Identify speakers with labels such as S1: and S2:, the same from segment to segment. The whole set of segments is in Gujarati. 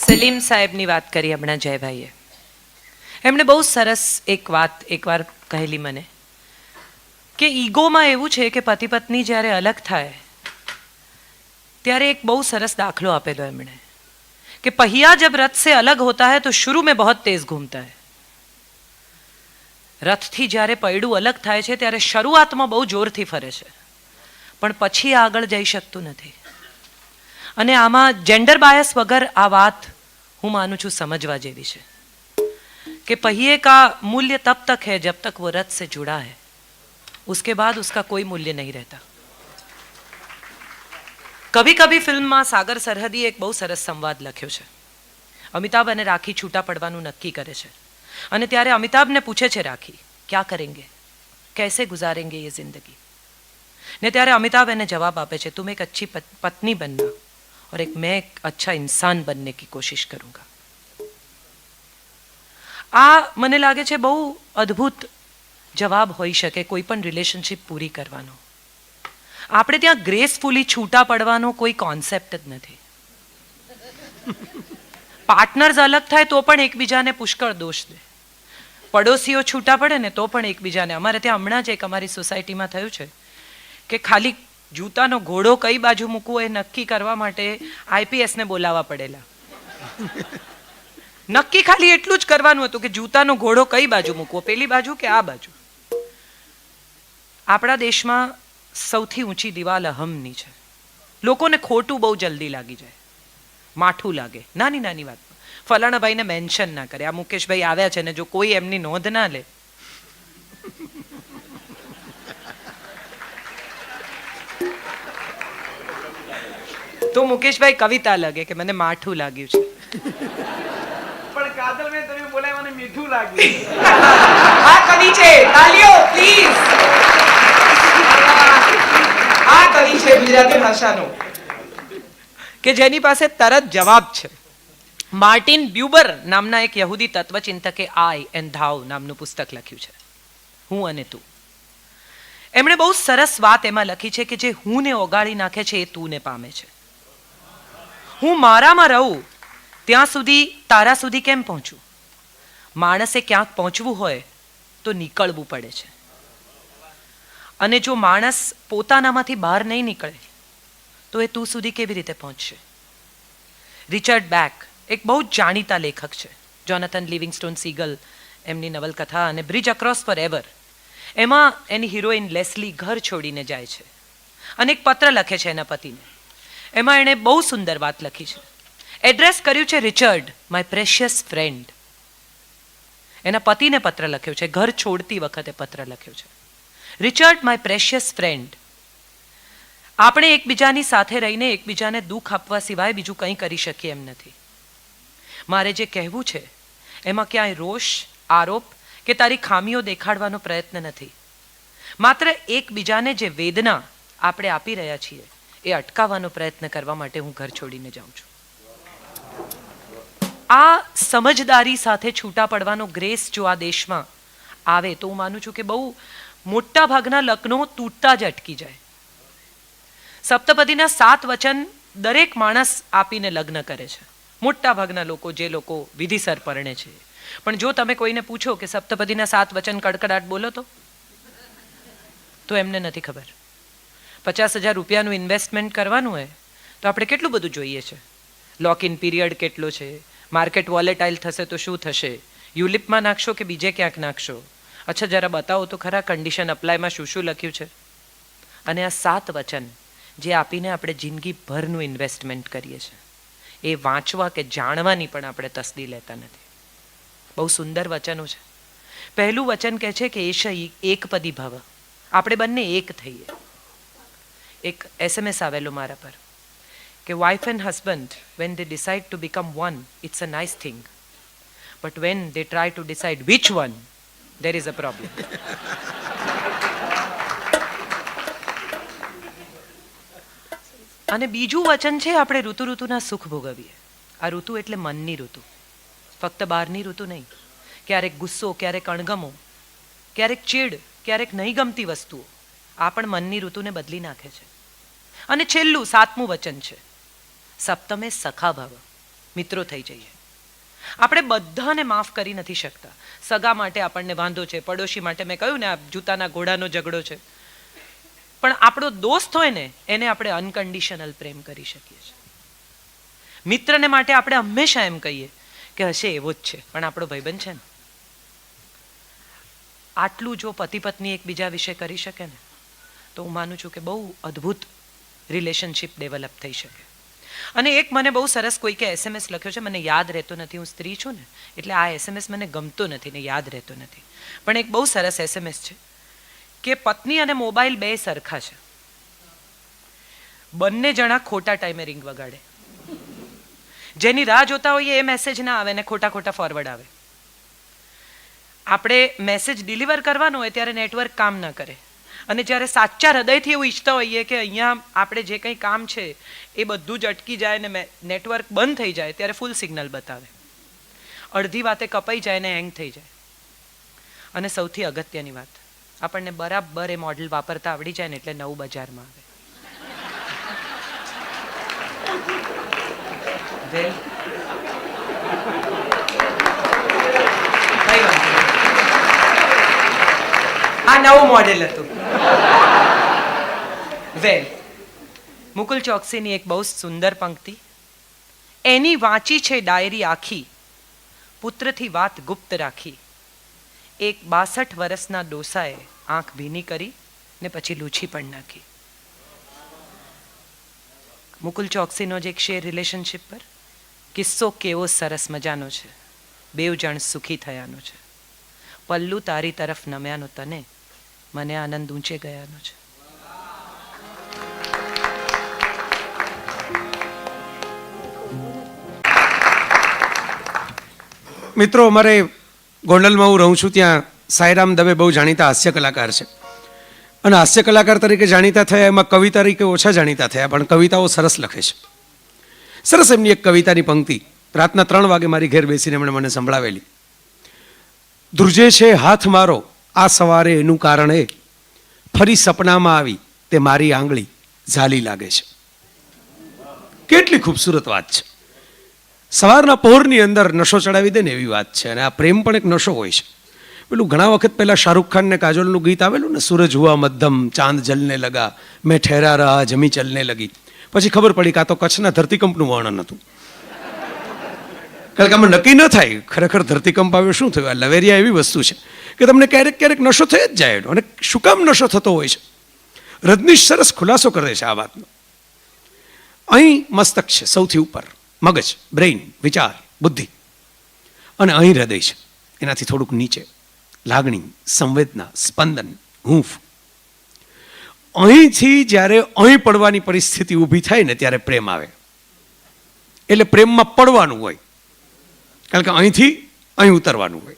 S1: સલીમ સાહેબની વાત કરી હમણાં જયભાઈએ. એમણે બહુ સરસ એક વાત એકવાર કહેલી મને કે ઈગોમાં એવું છે કે પતિ પત્ની જ્યારે અલગ થાય ત્યારે એક બહુ સરસ દાખલો આપેલો એમણે कि पहिया जब रथ से अलग होता है तो शुरू में बहुत तेज घूमता है. રથથી જ્યારે પૈડું અલગ થાય છે ત્યારે શરૂઆતમાં બહુ જોરથી ફરે છે પણ પછી આગળ જઈ શકતું નથી. અને આમાં જેન્ડર બાયસ વગર આ વાત હું માનું છું સમજવા જેવી છે कि पहिए का मूल्य तब तक है जब तक वो रथ से जुड़ा है, उसके बाद उसका कोई मूल्य नहीं रहता. कभी कभी फिल्मમાં સાગર સરહદી એક બહુ સરસ સંવાદ લખ્યો છે. અમિતાભ અને રાખી છૂટા પડવાનું નક્કી કરે છે અને ત્યારે અમિતાભને પૂછે છે રાખી क्या करेंगे, कैसे गुजारेंगे ये जिंदगी. ने ત્યારે અમિતાભ એને જવાબ આપે છે तुम एक अच्छी पत्नी बनना और एक मैं एक अच्छा इंसान बनने की कोशिश करूंगा. આ મને લાગે છે બહુ અદ્ભુત જવાબ હોઈ શકે કોઈ પણ રિલેશનશિપ પૂરી કરવાનો. આપણે ત્યાં ગ્રેસફુલી છૂટા પડવાનો કોઈ કોન્સેપ્ટ જ નથી. પાર્ટનર્સ અલગ થાય તો પણ એકબીજાને પુષ્કળ દોષ દે. પડોશીઓ છૂટા પડે ને તો પણ એકબીજાને. અમારે ત્યાં હમણાં જ એક અમારી સોસાયટીમાં થયું છે કે ખાલી જૂતાનો ઘોડો કઈ બાજુ મૂકવો એ નક્કી કરવા માટે આઈપીએસને બોલાવવા પડેલા. નક્કી ખાલી એટલું જ કરવાનું હતું કે જૂતાનો ઘોડો કઈ બાજુ મૂકવો, પેલી બાજુ કે આ બાજુ. આપણા દેશમાં સૌથી ઊંચી દિવાલ અહમની છે. લોકોને ખોટું બહુ જલ્દી લાગી જાય, માઠું લાગે નાની નાની વાતમાં. ફલાણા ભાઈને મેન્શન ના કરે, આ મુકેશભાઈ આવ્યા છે ને જો કોઈ એમની નોંધ ના લે તો મુકેશભાઈ કવિતા લગે કે મને માઠું લાગ્યું છે.
S2: પણ કાજલ મેં તમે બોલાય મને મીઠું લાગ્યું.
S1: આ કવિ છે, તાલીઓ પ્લીઝ. આ કવિ છે ગુજરાતી ભાષાનો કે જેની પાસે તરત જવાબ છે. માર્ટિન બ્યુબર નામના એક યહૂદી તત્વચિંતકે આઈ એન્ડ ધાવ નામનું પુસ્તક લખ્યું છે, હું અને તું. એમણે બહુ સરસ વાત એમાં લખી છે કે જે હું ને ઓગાળી નાખે છે એ તું ને પામે છે. હું મારામાં રહું ત્યાં સુધી તારા સુધી કેમ પહોંચું? માણસે ક્યાંક પહોંચવું હોય તો નીકળવું પડે છે. અને જો માણસ પોતાનામાંથી બહાર નહીં નીકળે તો એ તું સુધી કેવી રીતે પહોંચશે? રિચર્ડ બેક એક બહુ જ જાણીતા લેખક છે. જોનાથન લિવિંગસ્ટોન સીગલ એમની નવલકથા અને બ્રિજ અક્રોસ ફોર એવર, એમાં એની હિરોઈન લેસ્લી ઘર છોડીને જાય છે અને એક પત્ર લખે છે એના પતિને. એમાં એણે બહુ સુંદર વાત લખી છે. એડ્રેસ કર્યું છે રિચર્ડ માય પ્રેશિયસ ફ્રેન્ડ. એના પતિને પત્ર લખ્યો છે, ઘર છોડતી વખતે પત્ર લખ્યો છે. રિચર્ડ માય પ્રેશિયસ ફ્રેન્ડ, આપણે એકબીજાની સાથે રહીને એકબીજાને દુઃખ આપવા સિવાય બીજું કંઈ કરી શકીએ એમ નથી. મારે જે કહેવું છે એમાં ક્યાંય રોષ, આરોપ કે તારી ખામીઓ દેખાડવાનો પ્રયત્ન નથી. માત્ર એકબીજાને જે વેદના આપણે આપી રહ્યા છીએ એ અટકાવવાનો પ્રયત્ન કરવા માટે હું ઘર છોડીને જાઉં છું. આ સમજદારી સાથે છૂટા પડવાનો ગ્રેસ જો આ દેશમાં આવે તો હું માનું છું કે બહુ મોટા ભાગના લગ્નો તૂટતા જ અટકી જાય. સપ્તપદીના 7 વચન દરેક માણસ આપીને લગ્ન કરે છે, મોટા ભાગના લોકો, જે લોકો વિધિસર પરણે છે. પણ જો તમે કોઈને પૂછો કે સપ્તપદીના 7 વચન કડકડાટ બોલો તો એમને નથી ખબર. 50,000 રૂપિયાનું ઇન્વેસ્ટમેન્ટ કરવાનું હોય તો આપણે કેટલું બધું જોઈએ છે. લોક ઇન પીરિયડ કેટલો છે, માર્કેટ વોલેટાઇલ થશે તો શું થશે, યુલિપમાં નાખશો કે બીજે ક્યાંક નાખશો, અચ્છા જરા બતાવો તો ખરા કન્ડિશન અપ્લાયમાં શું શું લખ્યું છે. અને આ 7 વચન જે આપીને આપણે જિંદગીભરનું ઇન્વેસ્ટમેન્ટ કરીએ છીએ એ વાંચવા કે જાણવાની પણ આપણે તસ્દી લેતા નથી. બહુ સુંદર વચનો છે. પહેલું વચન કહે છે કે એશ એકપદી ભવ, આપણે બંને એક થઈએ. એક SMS આવેલો મારા પર કે wife and husband when they decide to become one it's a nice thing, but when they try to decide which one there is a problem. અને બીજું વચન છે આપણે ઋતુના સુખ ભોગવીએ. આ ઋતુ એટલે મનની ઋતુ, ફક્ત બહારની ઋતુ નહીં. ક્યારેક ગુસ્સો, ક્યારેક અણગમો, ક્યારેક ચીડ, ક્યારેક નહીં ગમતી વસ્તુઓ, આ પણ મનની ઋતુને બદલી નાખે છે. અને છેલ્લું 7મું વચન છે સપ્તમે સખા ભવ, મિત્રો થઈ જઈએ. આપણે બધાને માફ કરી નથી શકતા. સગા માટે આપણને વાંધો છે, પડોશી માટે મેં કહ્યું ને આ જૂતાના ઘોડાનો ઝઘડો છે, પણ આપણો દોસ્ત હોય ને એને આપણે અનકન્ડિશનલ પ્રેમ કરી શકીએ છીએ. મિત્રને માટે આપણે હંમેશા એમ કહીએ કે હશે એવો જ છે, પણ આપણો ભાઈબંધ છે ને. આટલું જો પતિ પત્ની એકબીજા વિશે કરી શકે ને તો હું માનું છું કે બહુ અદ્ભુત રિલેશનશિપ ડેવલપ થઈ શકે. અને એક મને બહુ સરસ કોઈકે SMS લખ્યો છે, મને યાદ રહેતો નથી, હું સ્ત્રી છું ને એટલે આ SMS મને ગમતો નથી ને યાદ રહેતો નથી, પણ એક બહુ સરસ SMS છે કે પત્ની અને મોબાઈલ બે સરખા છે, બંને જણા ખોટા ટાઈમે રિંગ વગાડે. જેની રાહ જોતા હોઈએ એ મેસેજ ના આવે ને ખોટા ખોટા ફોરવર્ડ આવે. આપણે મેસેજ ડિલિવર કરવાનો હોય ત્યારે નેટવર્ક કામ ના કરે, અને જ્યારે સાચા હૃદયથી એવું ઈચ્છતા હોઈએ કે અહીંયા આપણે જે કંઈ કામ છે એ બધું જ અટકી જાય ને નેટવર્ક બંધ થઈ જાય ત્યારે ફૂલ સિગ્નલ બતાવે. અડધી વાતે કપાઈ જાય ને હેંગ થઈ જાય. અને સૌથી અગત્યની વાત, આપણને બરાબર એ મોડલ વાપરતા આવડી જાય ને એટલે નવું બજારમાં આવે. આ નવું મોડેલ હતું. વેલ, મુકુલ ચોકસીની એક બહુ સુંદર પંક્તિ, એની વાંચી છે ડાયરી આખી, પુત્રથી વાત ગુપ્ત રાખી, એક 62 વર્ષના ડોસાએ આંખ ભીની કરી ને પછી લૂછી પણ નાખી. મુકુલ ચોકસીનો જ એક શેર રિલેશનશિપ પર, કિસ્સો કેવો સરસ મજાનો છે, બેવ જણ સુખી થયાનો છે, પલ્લું તારી તરફ નમ્યાનો તને, મને આનંદ ઊંચે ગયાનો છે.
S3: મિત્રો, અમારે ગોંડલમાં હું રહું છું ત્યાં સાંઈરામ દવે બહુ જાણીતા હાસ્ય કલાકાર છે, અને હાસ્ય કલાકાર તરીકે જાણીતા થયા, એમાં કવિ તરીકે ઓછા જાણીતા થયા, પણ કવિતાઓ સરસ લખે છે. સરસ એમની એક કવિતાની પંક્તિ રાતના 3 વાગે મારી ઘેર બેસીને એમણે મને સંભળાવેલી. ધ્રુજે છે હાથ મારો આ સવારે એનું કારણ એ, ફરી સપનામાં આવી તે મારી આંગળી ઝાલી લાગે છે. કેટલી ખૂબસૂરત વાત છે. સવારના પહોરની અંદર નશો ચડાવી દે ને એવી વાત છે. અને આ પ્રેમ પણ એક નશો હોય છે. પેલું ઘણા વખત પહેલા શાહરૂખ ખાન ને કાજોલનું ગીત આવેલું ને, સૂરજ હુઆ મધ્યમ ચાંદ જલને લગા, મેં ઠહેરા રહા જમી ચલને લગી. પછી ખબર પડી કે આ તો કચ્છના ધરતીકંપનું વર્ણન હતું. કારણ કે આમાં નક્કી ન થાય ખરેખર ધરતીકંપ આવ્યો શું થયું. આ લવેરિયા એવી વસ્તુ છે કે તમને ક્યારેક ક્યારેક નશો થઈ જ જાય. અને શું કામ નશો થતો હોય છે? રજનીશ સરસ ખુલાસો કરે છે આ વાતનો. અહીં મસ્તક છે સૌથી ઉપર, મગજ, બ્રેઇન, વિચાર, બુદ્ધિ, અને અહીં હૃદય છે એનાથી થોડુંક નીચે, લાગણી, સંવેદના, સ્પંદન, હૂંફ. અહીંથી જ્યારે અહીં પડવાની પરિસ્થિતિ ઊભી થાય ને ત્યારે પ્રેમ આવે. એટલે પ્રેમમાં પડવાનું હોય, કારણ કે અહીંથી અહીં ઉતરવાનું હોય.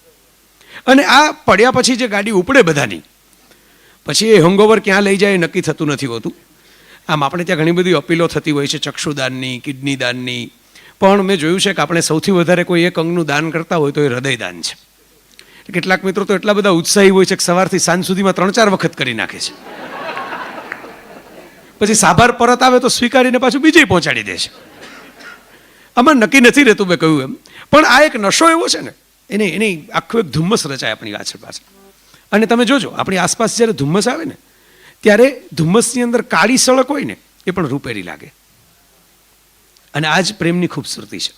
S3: અને આ પડ્યા પછી જે ગાડી ઉપડે બધાની, પછી એ હેંગઓવર ક્યાં લઈ જાય નક્કી થતું નથી હોતું. આમ આપણે ત્યાં ઘણી બધી અપીલો થતી હોય છે, ચક્ષુદાનની, કિડની દાનની, પણ મેં જોયું છે કે આપણે સૌથી વધારે કોઈ એક અંગનું દાન કરતા હોય તો એ હૃદયદાન છે. કેટલાક મિત્રો તો એટલા બધા ઉત્સાહી હોય છે કે સવારથી સાંજ સુધીમાં 3-4 વખત કરી નાખે છે. પછી સાભાર પરત આવે તો સ્વીકારીને પાછું બીજે પહોંચાડી દે છે. આમાં નક્કી નથી રહેતું મેં કહ્યું એમ, પણ આ એક નશો એવો છે ને, એની આખું એક ધુમ્મસ રચાય આપણી પાછળ. અને તમે જોજો આપણી આસપાસ જ્યારે ધુમ્મસ આવે ને ત્યારે ધુમ્મસની અંદર કાળી સળક હોય ને એ પણ રૂપેરી લાગે. અને આ જ પ્રેમની ખૂબસૂરતી છે.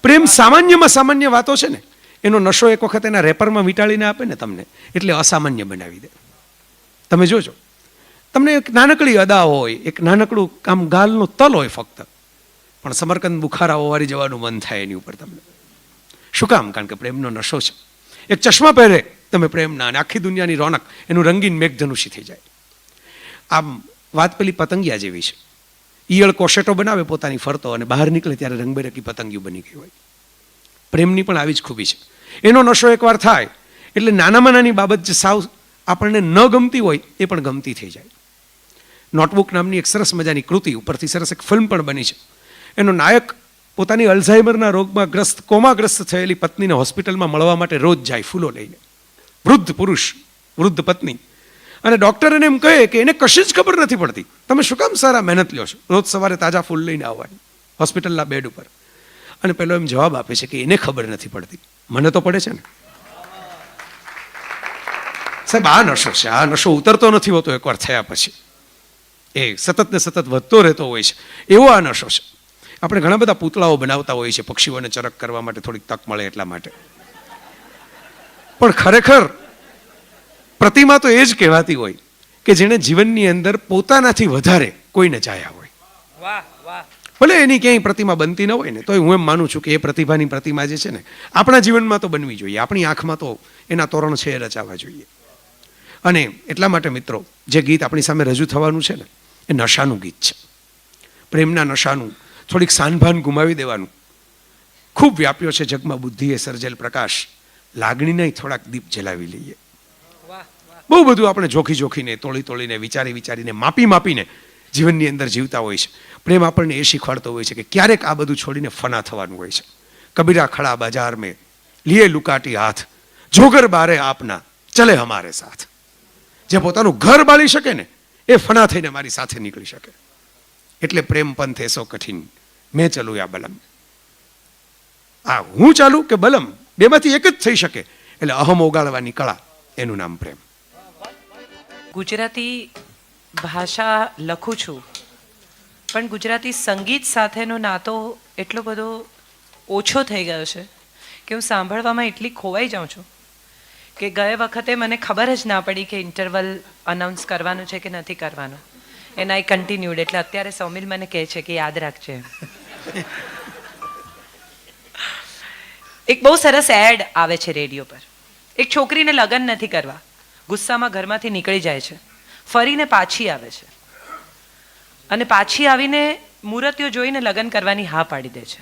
S3: પ્રેમ સામાન્યમાં સામાન્ય વાતો છે ને એનો નશો એક વખત એના રેપરમાં વીંટાળીને આપે ને તમને, એટલે અસામાન્ય બનાવી દે. તમે જોજો, તમને એક નાનકડી અદા હોય, એક નાનકડું આમ ગાલનો તલ હોય ફક્ત, પણ સમરકંદ બુખારાઓ વાળી જવાનું મન થાય એની ઉપર તમને. શું કામ? કારણ કે પ્રેમનો નશો છે. એક ચશ્મા પહેરે તમે પ્રેમના, અને આખી દુનિયાની રોનક એનું રંગીન મેઘધનુષી થઈ જાય. આમ વાત પેલી પતંગિયા જેવી છે. ઈયળ કોશેટો બનાવે પોતાની ફરતો, અને બહાર નીકળે ત્યારે રંગબેરંગી પતંગિયું બની ગઈ હોય. પ્રેમની પણ આવી જ ખૂબી છે. એનો નશો એકવાર થાય એટલે નાનામાં નાની બાબત જે સાવ આપણને ન ગમતી હોય એ પણ ગમતી થઈ જાય. નોટબુક નામની એક સરસ મજાની કૃતિ, ઉપરથી સરસ એક ફિલ્મ પણ બની છે. એનો નાયક પોતાની અલ્ઝાઇમરના રોગમાં ગ્રસ્ત, કોમાગ્રસ્ત થયેલી પત્નીને હોસ્પિટલમાં મળવા માટે રોજ જાય ફૂલો લઈને. વૃદ્ધ પુરુષ, વૃદ્ધ પત્ની, અને ડૉક્ટર એને એમ કહે કે એને કશી જ ખબર નથી પડતી, તમે શું કામ સારા મહેનત લ્યો છો, રોજ સવારે તાજા ફૂલ લઈને આવવાની હોસ્પિટલના બેડ ઉપર. અને પેલો એમ જવાબ આપે છે કે એને ખબર નથી પડતી, મને તો પડે છે ને. સાહેબ આ નશો છે, આ નશો ઉતરતો નથી હોતો એકવાર થયા પછી, એ સતત ને સતત વધતો રહેતો હોય છે, એવો આ નશો છે. આપણે ઘણા બધા પૂતળાઓ બનાવતા હોઈએ છીએ પક્ષીઓને ચરક કરવા માટે, થોડીક તક મળે એટલા માટે, પણ ખરેખર પ્રતિમા તો એ જ કહેવાતી હોય કે જેણે જીવનની અંદર પોતાનાથી વધારે કોઈને ચાહ્યા હોય.
S1: વાહ વાહ.
S3: ભલે એની ક્યાંય પ્રતિમા બનતી ન હોય ને, તોય હું એમ માનું છું કે એ પ્રતિભાની પ્રતિમા જે છે ને આપણા જીવનમાં તો બનવી જોઈએ, આપણી આંખમાં તો એના તોરણ છે એ રચાવા જોઈએ. અને એટલા માટે મિત્રો, જે ગીત આપણી સામે રજૂ થવાનું છે ને એ નશાનું ગીત છે, પ્રેમના નશાનું, થોડીક સાનભાન ગુમાવી દેવાનું. ખૂબ વ્યાપ્યો છે જગમાં બુદ્ધિએ સર્જેલ પ્રકાશ, લાગણીને થોડાક દીપ જલાવી લઈએ. બહુ બધું આપણે જોખી જોખીને, તોળી તોળીને, વિચારી વિચારીને, માપી માપીને જીવનની અંદર જીવતા હોય છે. પ્રેમ આપણને એ શીખવાડતો હોય છે કે ક્યારેક આ બધું છોડીને ફના થવાનું હોય છે. કબીરા ખડા બજાર મેં લીએ લુકાટી હાથ, જોગર બારે આપના ચલે હમારે સાથ. જે પોતાનું ઘર બાળી શકે ને એ ફના થઈને મારી સાથે નીકળી શકે. એટલે પ્રેમ પંથ એસો કઠિન મેં ચલું યા બલમ. આ હું ચાલું કે બલમ, બેમાંથી એક જ થઈ શકે. એટલે અહમ ઓગાળવાની કળા, એનું નામ પ્રેમ.
S1: ગુજરાતી ભાષા લખું છું, પણ ગુજરાતી સંગીત સાથેનો નાતો એટલો બધો ઓછો થઈ ગયો છે કે હું સાંભળવામાં એટલી ખોવાઈ જાઉં છું કે ગયા વખતે મને ખબર જ ના પડી કે ઇન્ટરવલ અનાઉન્સ કરવાનું છે કે નથી કરવાનું. And I continued. એટલે અત્યારે સૌમિલ મને કહે છે કે યાદ રાખજે. એક બહુ સરસ એડ આવે છે રેડિયો પર. એક છોકરીને લગ્ન નથી કરવા, ગુસ્સામાં ઘરમાંથી નીકળી જાય છે, ફરીને પાછી આવે છે, અને પાછી આવીને મૂર્તિઓ જોઈને લગ્ન કરવાની હા પાડી દે છે.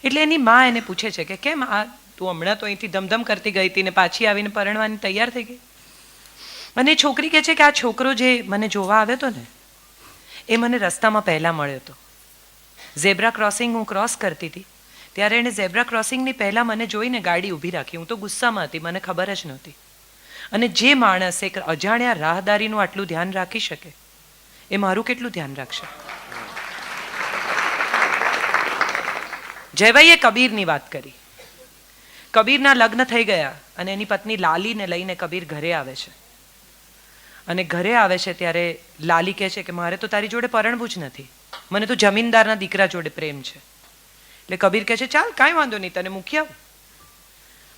S1: એટલે એની માં એને પૂછે છે કે કેમ આ તું હમણાં તો અહીંથી ધમધમ કરતી ગઈ હતી ને પાછી આવીને પરણવાની તૈયાર થઈ ગઈ. અને છોકરી કહે છે કે આ છોકરો જે મને જોવા આવ્યો હતો ને એ મને રસ્તામાં પહેલાં મળ્યો હતો. ઝેબ્રા ક્રોસિંગ હું ક્રોસ કરતી હતી ત્યારે એણે ઝેબ્રા ક્રોસિંગની પહેલાં મને જોઈને ગાડી ઊભી રાખી. હું તો ગુસ્સામાં હતી, મને ખબર જ નહોતી. અને જે માણસ એક અજાણ્યા રાહદારીનું આટલું ધ્યાન રાખી શકે એ મારું કેટલું ધ્યાન રાખશે. જયભાઈએ કબીરની વાત કરી. કબીરના લગ્ન થઈ ગયા અને એની પત્ની લાલીને લઈને કબીર ઘરે આવે છે. અને ઘરે આવે છે ત્યારે લાલી કહે છે કે મારે તો તારી જોડે પરણવું જ નથી, મને તો જમીનદારના દીકરા જોડે પ્રેમ છે. એટલે કબીર કહે છે ચાલ કાંઈ વાંધો નહીં, તને મૂકી આવું.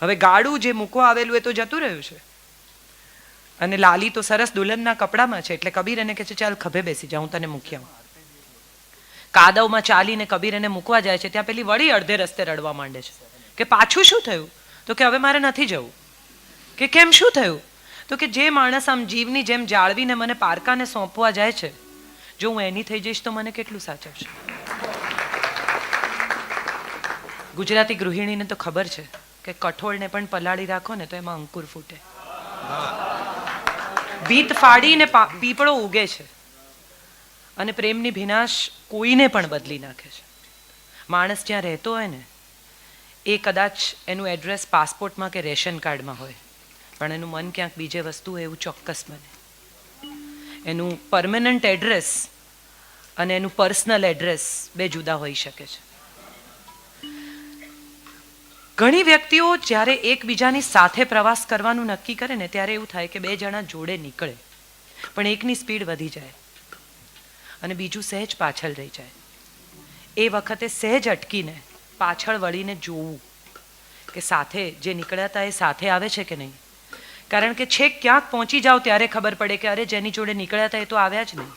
S1: હવે ગાડું જે મૂકવા આવેલું એ તો જતું રહ્યું છે અને લાલી તો સરસ દુલ્હનના કપડામાં છે. એટલે કબીર એને કહે છે ચાલ ખભે બેસી જા, હું તને મૂકી આવું. કાદવમાં ચાલીને કબીર એને મૂકવા જાય છે ત્યાં પેલી વળી અડધે રસ્તે રડવા માંડે છે કે પાછું શું થયું? તો કે હવે મારે નથી જવું. કે કેમ, શું થયું? તો કે જે માણસ આમ જીવની જેમ જાળવીને મને પારકાને સોંપવા જાય છે, જો હું એની થઈ જઈશ તો મને કેટલું સાચવશે. ગુજરાતી ગૃહિણીને તો ખબર છે કે કઠોળને પણ પલાળી રાખો ને તો એમાં અંકુર ફૂટે. ભીત ફાડીને પીપળો ઉગે છે અને પ્રેમની ભીનાશ કોઈને પણ બદલી નાખે છે. માણસ જ્યાં રહેતો હોય ને એ કદાચ એનું એડ્રેસ પાસપોર્ટમાં કે રેશન કાર્ડમાં હોય, પણ એનું મન ક્યાંક બીજે વસ્તુ હોય એવું ચોક્કસ બને. એનું પરમેનન્ટ એડ્રેસ અને એનું પર્સનલ એડ્રેસ બે જુદા હોઈ શકે છે. ઘણી વ્યક્તિઓ જ્યારે એકબીજાની સાથે પ્રવાસ કરવાનું નક્કી કરે ને ત્યારે એવું થાય કે બે જણા જોડે નીકળે, પણ એકની સ્પીડ વધી જાય અને બીજું સહેજ પાછળ રહી જાય. એ વખતે સહેજ અટકીને પાછળ વળીને જોવું કે સાથે જે નીકળ્યા હતા એ સાથે આવે છે કે નહીં. કારણ કે છેક ક્યાંક પહોંચી જાઓ ત્યારે ખબર પડે કે અરે જેની જોડે નીકળ્યા હતા એ તો આવ્યા જ નહીં.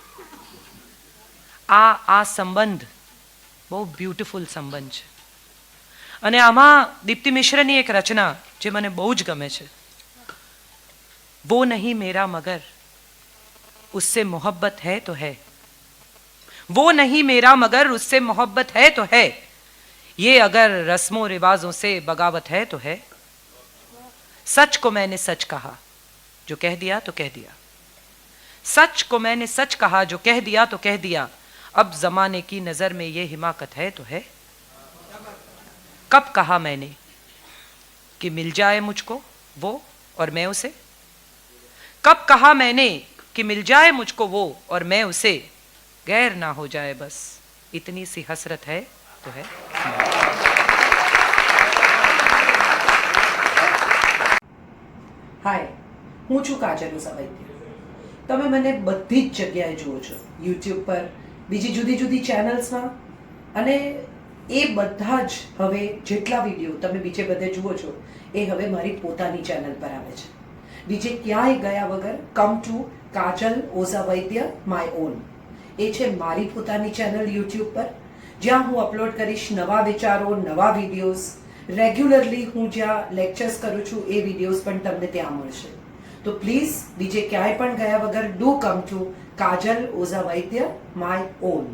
S1: આ સંબંધ બહુ બ્યુટીફુલ સંબંધ છે. અને આમાં દીપ્તિ મિશ્રની એક રચના જે મને બહુ જ ગમે છે, વો નહીં મેરા મગર उससे मोहब्बत है तो है, वो नहीं मेरा मगर उससे मोहब्बत है तो है, ये अगर रस्मों रिवाजों से बगावत है तो है, सच को मैंने सच कहा जो कह दिया तो कह दिया, सच को मैंने सच कहा जो कह दिया तो कह दिया, अब जमाने की नजर में ये हिमाकत है तो है, कब कहा मैंने कि मिल जाए मुझको वो और मैं उसे, कब कहा मैंने कि मिल जाए मुझको वो और मैं उसे, गैर ना हो जाए बस इतनी सी हसरत है तो है.
S4: હાય, હું છું કાજલ સવૈદ્ય. તમે મને બધી જ જગ્યાએ જુઓ છો, યુટ્યુબ પર, બીજી જુદી જુદી ચેનલ્સમાં, અને એ બધા જ હવે જેટલા વિડીયો તમે બીજે બધે જુઓ છો એ હવે મારી પોતાની ચેનલ પર આવે છે. બીજે ક્યાંય ગયા વગર come to Kajal Oza Vaidya my own. એ છે મારી પોતાની ચેનલ યુટ્યુબ પર, જ્યાં હું અપલોડ કરીશ નવા વિચારો, નવા વિડીયોઝ. રેગ્યુલરલી હું જ્યાં લેક્ચર્સ કરું છું એ વિડીયોઝ પણ તમને ત્યાં મળશે. તો પ્લીઝ બીજે ક્યાંય પણ ગયા વગર do come to Kajal Oza Vaidya my on.